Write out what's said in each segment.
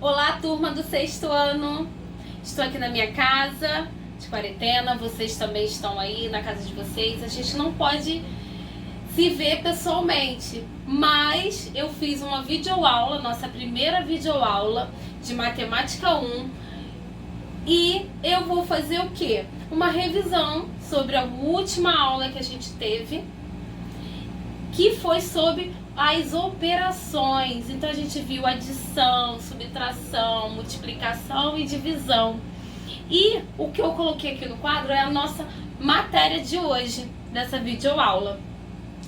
Olá, turma do sexto ano. Estou aqui na minha casa de quarentena. Vocês também estão aí na casa de vocês. A gente não pode se ver pessoalmente, mas eu fiz uma videoaula, nossa primeira videoaula de Matemática 1. E eu vou fazer o quê? Uma revisão sobre a última aula que a gente teve, que foi sobre as operações. Então a gente viu adição, subtração, multiplicação e divisão. E o que eu coloquei aqui no quadro é a nossa matéria de hoje, dessa videoaula.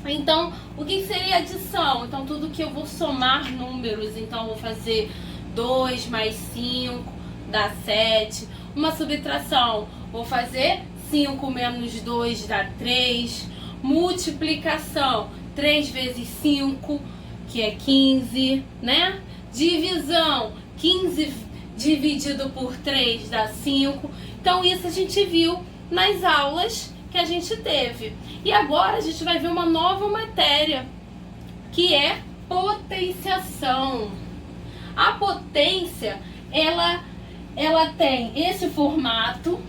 Então, o que seria adição? Então, tudo que eu vou somar números. Então, eu vou fazer 2 mais 5 dá 7. Uma subtração, vou fazer 5 menos 2 dá 3. Multiplicação, 3 vezes 5, que é 15, né? Divisão, 15 dividido por 3 dá 5. Então, isso a gente viu nas aulas que a gente teve. E agora a gente vai ver uma nova matéria, que é potenciação. A potência, ela tem esse formato.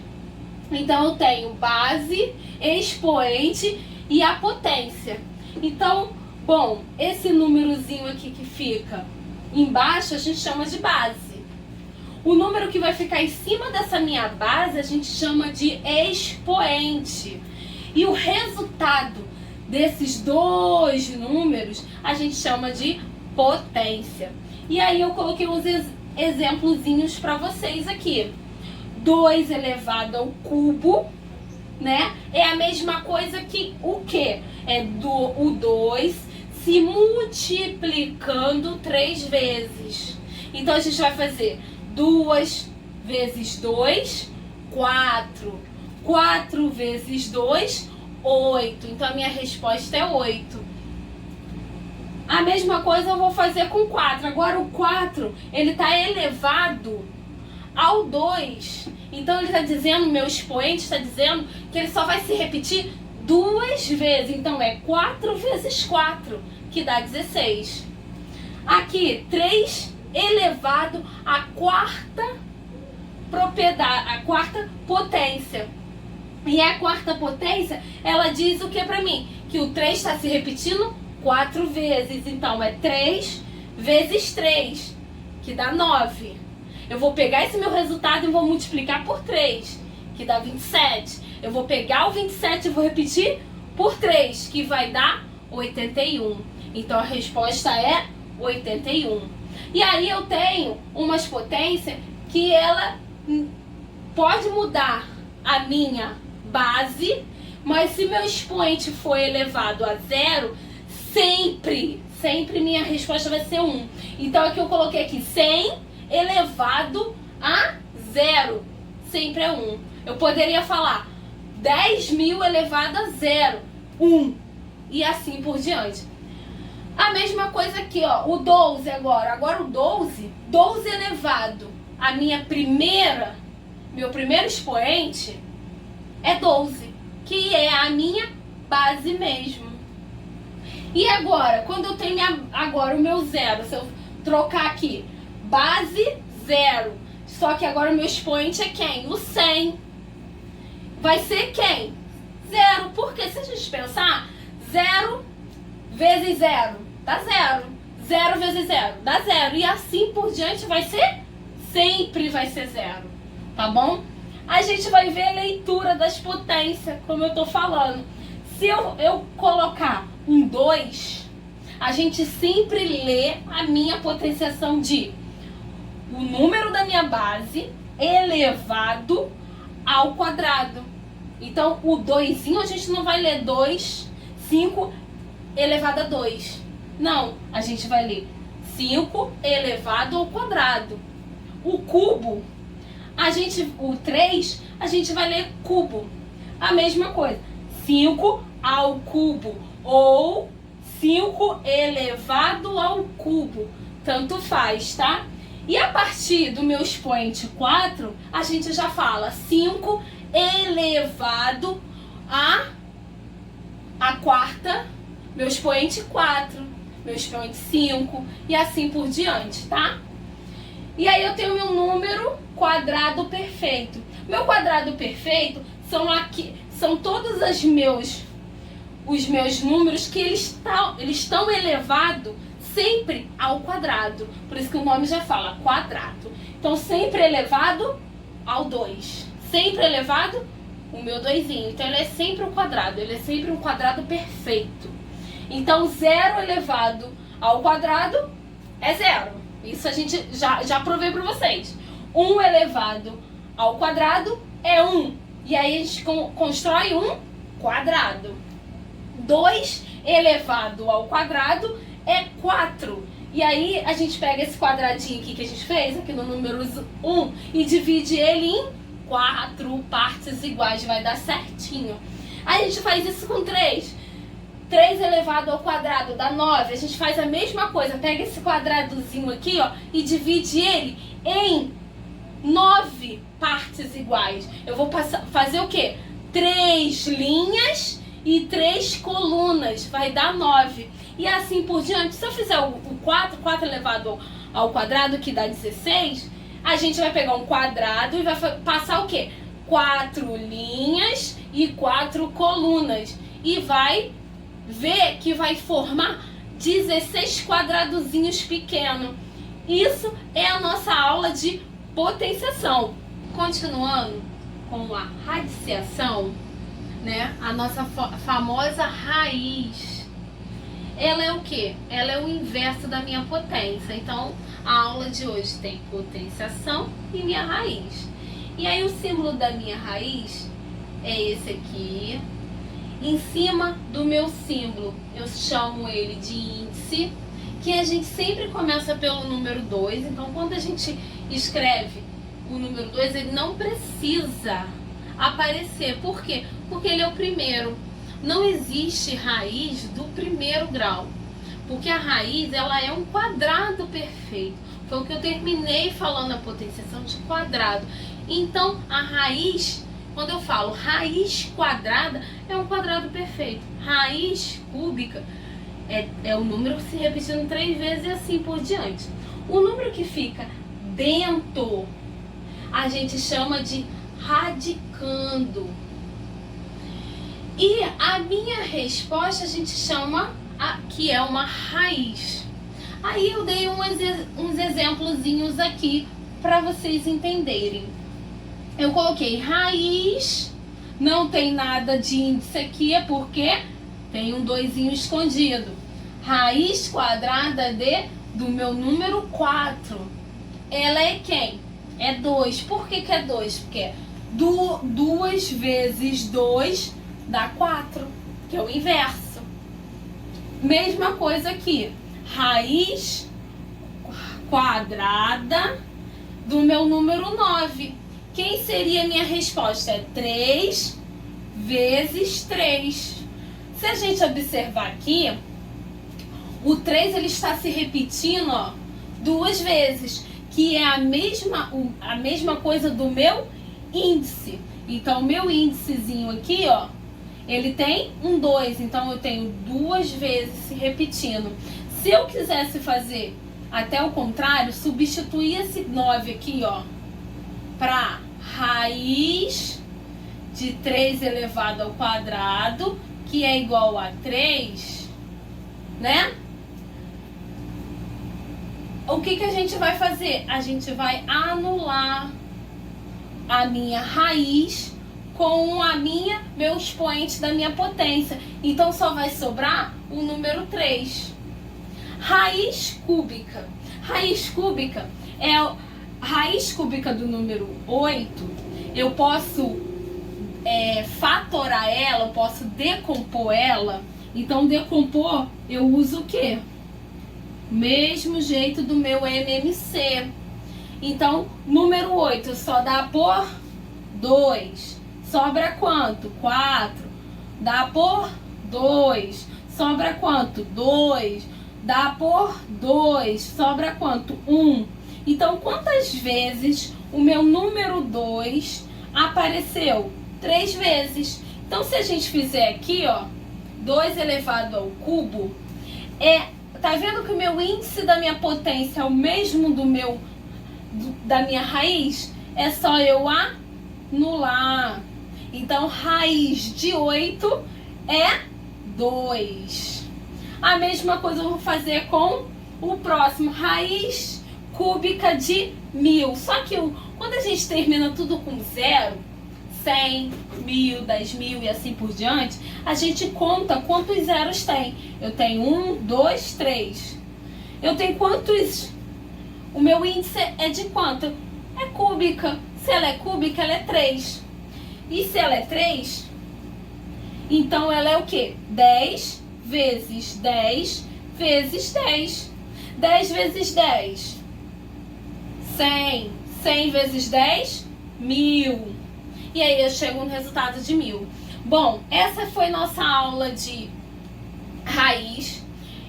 Então, eu tenho base, expoente e a potência. Então, bom, esse númerozinho aqui que fica embaixo a gente chama de base. O número que vai ficar em cima dessa minha base a gente chama de expoente. E o resultado desses dois números a gente chama de potência. E aí eu coloquei uns exemplozinhos para vocês aqui. 2 elevado ao cubo, né? É a mesma coisa que o quê? O 2 se multiplicando 3 vezes. Então a gente vai fazer 2 vezes 2, 4. 4 vezes 2, 8. Então a minha resposta é 8. A mesma coisa eu vou fazer com 4. Agora o 4, ele está elevado ao 2. Então ele está dizendo, meu expoente está dizendo que ele só vai se repetir 2 vezes. Então é 4 vezes 4, que dá 16. Aqui, 3 elevado à quarta propriedade, a quarta potência. E a quarta potência, ela diz o que para mim? Que o 3 está se repetindo 4 vezes. Então é 3 vezes 3, que dá 9. Eu vou pegar esse meu resultado e vou multiplicar por 3, que dá 27. Eu vou pegar o 27 e vou repetir por 3, que vai dar 81. Então a resposta é 81. E aí eu tenho umas potências que ela pode mudar a minha base, mas se meu expoente for elevado a 0, sempre minha resposta vai ser 1. Então aqui eu coloquei aqui 100 elevado a 0, sempre é 1. Eu poderia falar 10.000 elevado a 0, 1, e assim por diante. A mesma coisa aqui, ó, o 12 agora. Agora o 12 elevado a meu primeiro expoente é 12, que é a minha base mesmo. E agora, quando eu tenho agora o meu 0, se eu trocar aqui, base 0, só que agora o meu expoente é quem? O 100. Vai ser quem? 0, porque se a gente pensar, 0 vezes 0 dá 0. 0 vezes 0 dá 0. E assim por diante sempre vai ser 0. Tá bom? A gente vai ver a leitura das potências, como eu tô falando. Se eu colocar um 2, a gente sempre lê a minha potenciação de o número da minha base elevado ao quadrado. Então, o 2 a gente não vai ler 2, 5 elevado a 2. Não, a gente vai ler 5 elevado ao quadrado. O cubo, o 3, a gente vai ler cubo. A mesma coisa, 5 ao cubo ou 5 elevado ao cubo. Tanto faz, tá? E a partir do meu expoente 4, a gente já fala 5 elevado a quarta, meu expoente 4. meu expoente 5 e assim por diante, tá? E aí eu tenho meu número quadrado perfeito. Meu quadrado perfeito são todos os meus números que eles estão elevados sempre ao quadrado. Por isso que o nome já fala quadrado. Então sempre elevado ao 2. Sempre elevado o meu 2. Então ele é sempre um quadrado. Ele é sempre um quadrado perfeito. Então 0 elevado ao quadrado é 0. Isso a gente já provei para vocês. 1 elevado ao quadrado é 1. E aí a gente constrói um quadrado. 2 elevado ao quadrado é 4. E aí a gente pega esse quadradinho aqui que a gente fez, aqui no número 1, e divide ele em 4 partes iguais. Vai dar certinho. Aí a gente faz isso com 3. 3 elevado ao quadrado dá 9. A gente faz a mesma coisa. Pega esse quadradozinho aqui, ó, e divide ele em 9 partes iguais. Eu vou fazer o quê? 3 linhas e 3 colunas. Vai dar 9. E assim por diante. Se eu fizer o 4 elevado ao quadrado, que dá 16, a gente vai pegar um quadrado e vai passar o quê? 4 linhas e 4 colunas. E vai ver que vai formar 16 quadradozinhos pequenos. Isso é a nossa aula de potenciação. Continuando com a radiciação, né? A nossa famosa raiz. Ela é o quê? Ela é o inverso da minha potência. Então, a aula de hoje tem potenciação e minha raiz. E aí o símbolo da minha raiz é esse aqui. Em cima do meu símbolo, eu chamo ele de índice, que a gente sempre começa pelo número 2. Então, quando a gente escreve o número 2, ele não precisa aparecer. Por quê? Porque ele é o primeiro. Não existe raiz do primeiro grau, porque a raiz, ela é um quadrado perfeito. Foi o que eu terminei falando, a potenciação de quadrado. Então, a raiz, quando eu falo raiz quadrada, é um quadrado perfeito. Raiz cúbica é o número se repetindo 3 vezes e assim por diante. O número que fica dentro, a gente chama de radicando. E a minha resposta a gente chama que é uma raiz. Aí eu dei uns exemplozinhos aqui para vocês entenderem. Eu coloquei raiz, não tem nada de índice aqui, é porque tem um 2 escondido. Raiz quadrada do meu número 4. Ela é quem? É 2. Por que é 2? Porque 2 vezes 2 dá 4, que é o inverso. Mesma coisa aqui. Raiz quadrada do meu número 9. Quem seria a minha resposta? É 3 vezes 3. Se a gente observar aqui, o 3 ele está se repetindo, ó, 2 vezes, que é a mesma coisa do meu índice. Então, o meu índicezinho aqui, ó, ele tem um 2, então eu tenho 2 vezes se repetindo. Se eu quisesse fazer até o contrário, substituir esse 9 aqui, ó, para raiz de 3 elevado ao quadrado, que é igual a 3, né? O que a gente vai fazer? A gente vai anular a minha raiz com meu expoente da minha potência. Então só vai sobrar o número 3. Raiz cúbica. Raiz cúbica é a raiz cúbica do número 8. Eu posso fatorar ela, eu posso decompor ela. Então decompor, eu uso o quê? Mesmo jeito do meu MMC. Então, número 8 só dá por 2. Sobra quanto? 4. Dá por 2. Sobra quanto? 2. Dá por 2. Sobra quanto? 1. Então, quantas vezes o meu número 2 apareceu? 3 vezes. Então, se a gente fizer aqui, ó, 2 elevado ao cubo, tá vendo que o meu índice da minha potência é o mesmo do da minha raiz, é só eu anular. Então, raiz de 8 é 2. A mesma coisa eu vou fazer com o próximo, raiz cúbica de 1000. Só que quando a gente termina tudo com 0, 100, 1000, 10.000 e assim por diante, a gente conta quantos zeros tem. Eu tenho 1, 2, 3. Eu tenho quantos? O meu índice é de quanto? É cúbica. Se ela é cúbica, ela é 3. E se ela é 3, então ela é o quê? 10 vezes 10 vezes 10. 10 vezes 10, 100. 100 vezes 10, 1000. E aí eu chego no resultado de 1000. Bom, essa foi nossa aula de raiz.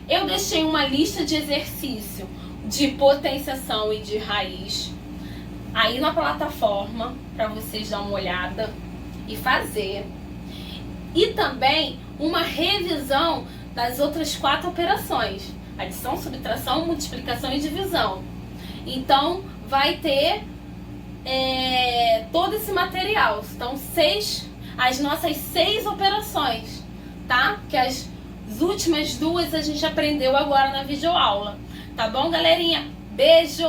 Eu deixei uma lista de exercício de potenciação e de raiz aí na plataforma para vocês dar uma olhada e fazer. E também uma revisão das outras 4 operações: adição, subtração, multiplicação e divisão. Então vai ter todo esse material. Então as nossas 6 operações, tá? Que as últimas 2 a gente aprendeu agora na videoaula. Tá bom, galerinha? Beijo!